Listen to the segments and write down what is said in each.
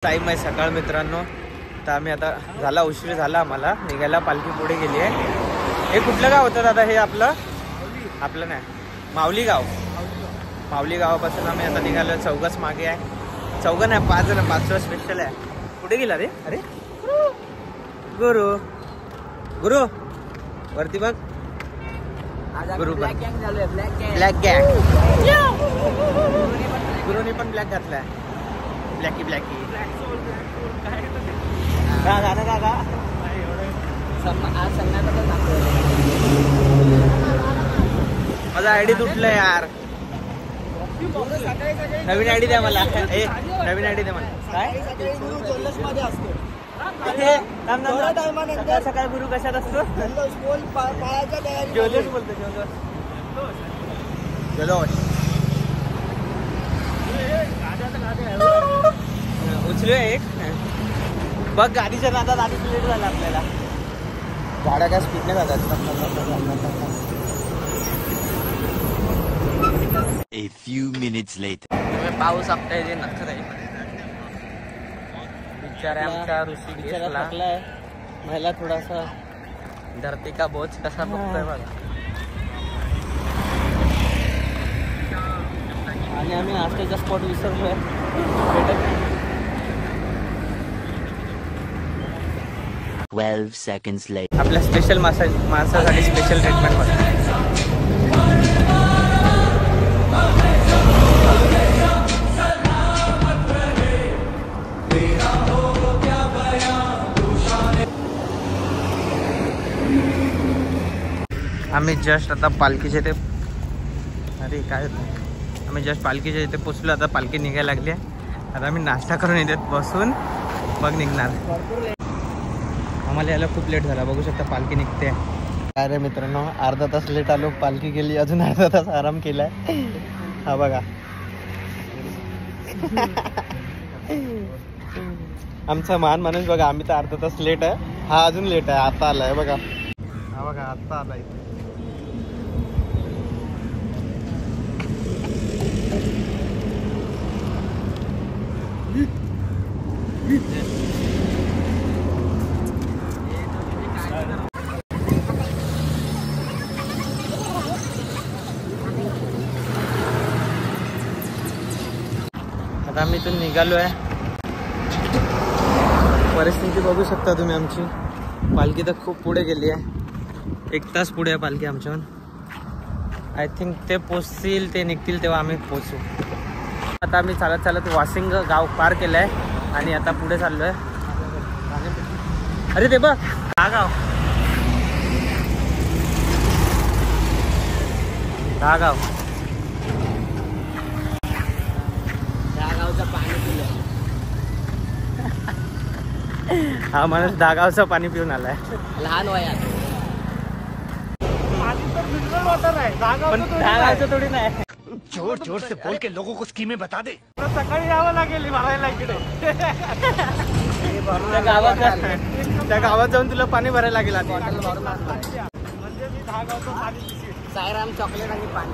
Time आहे सकाळ मित्रांनो. तर आम्ही आता झाला उशीर झाला आम्हाला निघायला. पालखी पुढे गेली आहे. हे कुठलं गाव होतं दादा? हे आपलं नाही, माऊली गाव. माऊली गावापासून आम्ही आता निघालो. चौघच मागे आहे. चौघ नाही, 5 जण. 5वा स्पेशल आहे. कुठे गेला रे? अरे गुरु गुरु वरती बघ. गुरु ब्लॅक गँग. गुरुनी पण ब्लॅक घातलाय. ब्लॅकी माझा आयडी तुटलाय यार. नवीन आयडी द्या मला. नवीन आयडी द्या मला. काय सकाळ गुरु कशात असतो? ज्वेलर्स बोलतो. जलोश उचलूया एक. बघ गाडीच्या नादात आधी प्लेट झाला आपल्याला. गाड्या काय स्पीडने जातात. A few minutes later. पाऊस आपल्या जे नखर आहे बिचारा आमच्या ऋषिकेशला. महिला थोडासा धरती का बोझ कसा बघतोय बघा. आणि आम्ही नाश्त्याचा स्पॉट विसरलोय. भेटत 12 seconds later. आपल्या स्पेशल माणसासाठी स्पेशल ट्रीटमेंट मध्ये. आम्ही जस्ट आता पालखीच्या इथे. अरे काय होतं? आम्ही जस्ट पालखीच्या इथे पोचलो. आता पालखी निघायला लागली आहे. आता आम्ही नाश्ता करून इथे बसून मग निघणार. आम्हाला यायला खूप लेट झाला. बघू शकता पालखी निघते. काय रे मित्रांनो, अर्धा तास लेट आलो. पालखी गेली. अजून अर्धा तास आराम केलाय. हा बघा आमचा महान माणूस बघा. आम्ही तर अर्धा तास लेट आहे. हा अजून लेट आहे. आता आलाय बघा. हा बघा आता आलाय. आता आम्ही इथून निघालो आहे. परिस्थिती बघू शकता तुम्ही आमची. पालखी तर खूप पुढे गेली आहे. 1 तास पुढे आहे पालखी आमच्याहून. आय थिंक ते पोचतील, ते निघतील तेव्हा आम्ही पोचू. आता आम्ही चालत वासिंग गाव पार केलं आहे आणि आता पुढे चाललो आहे. अरे ते बघ हा गाव. हा माणूस दागावचं पाणी पिऊन आलाय लहान वयात. पण दागावचं थोडी नाही. जोर जोर से बोल के लोगों को स्कीमें बता दे. सकाळी यावं लागेल भरायला इकडे. त्या गावात जाऊन तुला पाणी भरायला लागेल आधी. म्हणजे मी दागावचं पाणी. सायराम चॉकलेट आणि पाणी.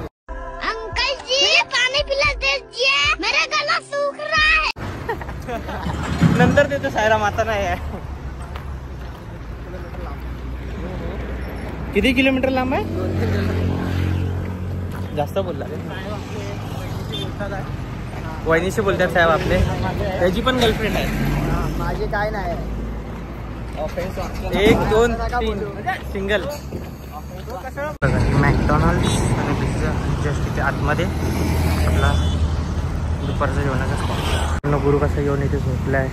अंकल जी पानी पिला दीजिए, मेरा गला सूख रहा है. नंतर देतो सायराम, आता नाही आहे. किती किलोमीटर लांब आहे? जास्त बोलला रे. वहिनीशी बोलतात साहेब आपले. त्याची पण गर्लफ्रेंड आहे. माझी काय नाही. 1 2 3 सिंगल. मॅकडॉनल्ड्स आणि पिझ्झा जस्ट इथे आतमध्ये आपला दुपारचं जेवणाचा स्पॉट. गुरु कसा येऊन इथे झोपला आहे.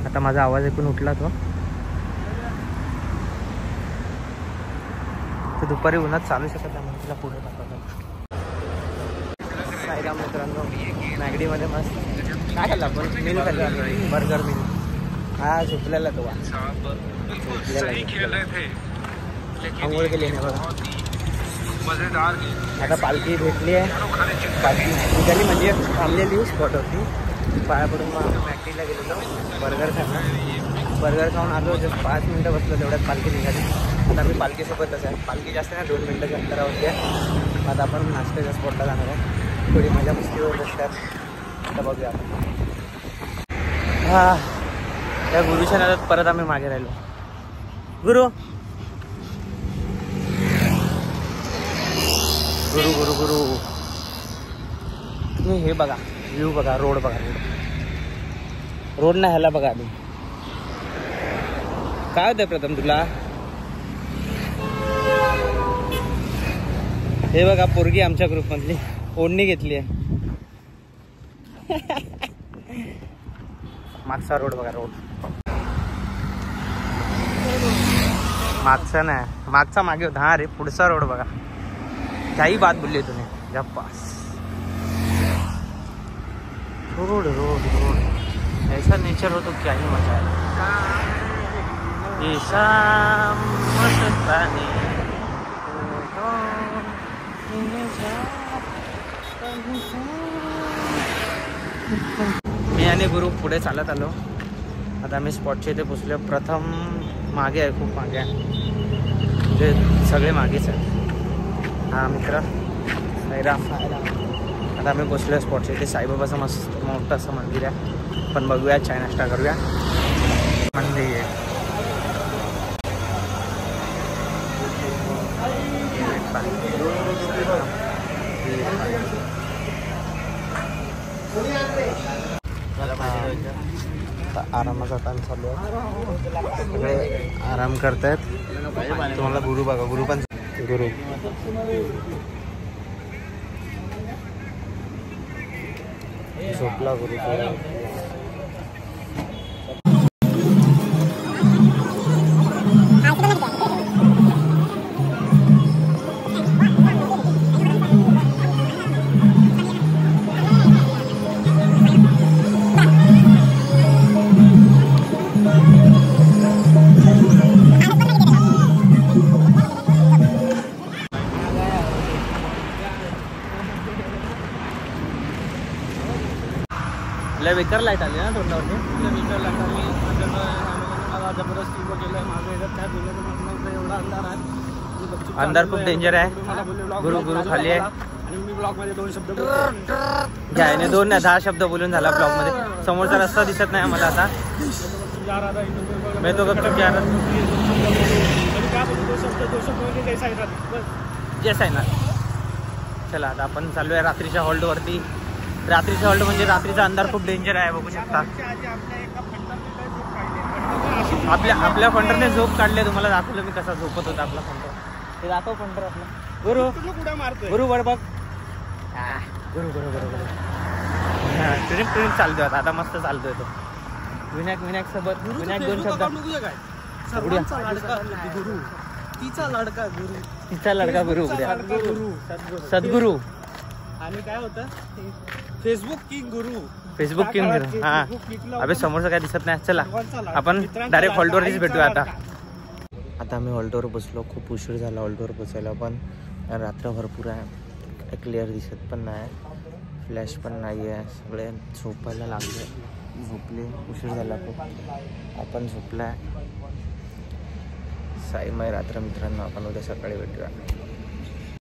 आता माझा आवाज ऐकून उठला तो. दुपारी उन्हात चालू शकत नाही. तिला पुढे टाकवलं. साईराम मित्रांनो, मॅगडीमध्ये मस्त काय खाल्लं आपण? मिल खाल्लं. Burger mill. हा झोपलेला तो. आंघोळ केली नाही बघा. आता पालखी भेटली आहे. पालखी निघाली म्हणजे थांबलेली स्पॉट होती. पाया पडून मग आम्ही मॅगडीला गेलेलो. बर्गर खाऊन आलो. जस्ट 5 मिनटं बसलो. तेवढ्यात पालखी निघाली. आता आम्ही पालखीसोबतच आहे. पालखी जास्त नाही, 2 मिनटाच्या अंतरावरती आहे. आता आपण नाश्त्याच्या स्पॉटला जाणार आहे. थोडी मजा मस्ती होत असतात. आता बघूया आपण. हा त्या गुरुच्या नादात परत आम्ही मागे राहिलो. गुरु गुरु गुरु गुरु तुम्ही हे बघा, व्ह्यू बघा, रोड बघा, रोड ना ह्याला बघा. आधी काय होतंय प्रथम तुला? हे बघा पोरगी आमच्या ग्रुपमधली ओढणी घेतली आहे. मागचा रोड बघा, रोड मागचा नाही, मागचा मागे होता. हा रे पुढचा रोड बघा. काही बात बोलली तुम्ही जप्पास. रोड रोड रोड ऐसा नेचर हो तो क्या ही मजा है. ऐसा मस्तानी मी आणि गुरु पुढे चालत आलो. आता आम्ही स्पॉटच्या इथे पोचलो. प्रथम मागे आहे, खूप मागे आहे, म्हणजे सगळे मागेच आहे. हा मित्र सैरा. आता आम्ही पोचलो स्पॉटच्या इथे. साईबाबाचं मस्त मोठं असं मंदिर आहे. पण बघूया, चाय नाश्ता करूया. मंदिर आहे आरामाचा ताण चालू आहे. सगळे आराम करतायत. तुम्हाला गुरु बघा, गुरु पण गुरु झोपला. गुरु लय बेकार लाईट आली ना तोंडावरती. अंधार खूप डेंजर आहे. गुरु गुरु खाली आहे. घ्यायने 2 नाही 10 शब्द बोलून झाला ब्लॉग मध्ये. समोरचा रस्ता दिसत नाही आम्हाला आता. मी तो गपचूप जा रहा. जय साईनाथ. चला आता आपण चालू आहे रात्रीच्या हॉल्टवरती. रात्रीचा हॉल्ट म्हणजे रात्रीचा अंधार खूप डेंजर आहे, बघू शकता. आपल्या फंडरने झोप काढले. तुम्हाला दाखवलं मी कसा झोपत होता आपला फंडर. ते दाखव फंडर आपला. गुरु गुरु बड बघ. गुरु गुरु गुरु गुरु ट्रिप चालतोय आता मस्त चालतोय तो. विनायक सोबत. विनायक 2 शब्द. तिचा लडका गुरु सद्गुरु. आणि काय होतं फेसबुक किंग गुरु. हा अबे समोरचं काय दिसत नाही. चला आपण डायरेक्ट हॉल्टवरतीच भेटूया आता. आता आम्ही हॉल्टवर बसलो. खूप उशीर झाला हॉल्टवर बसायला. पण रात्र भरपूर आहे. क्लिअर दिसत पण नाही. फ्लॅश पण नाही आहे. सगळे झोपायला लागले. झोपले. उशीर झाला खूप. आपण झोपलाय. साईमय रात्र मित्रांनो. आपण उद्या सकाळी भेटूया.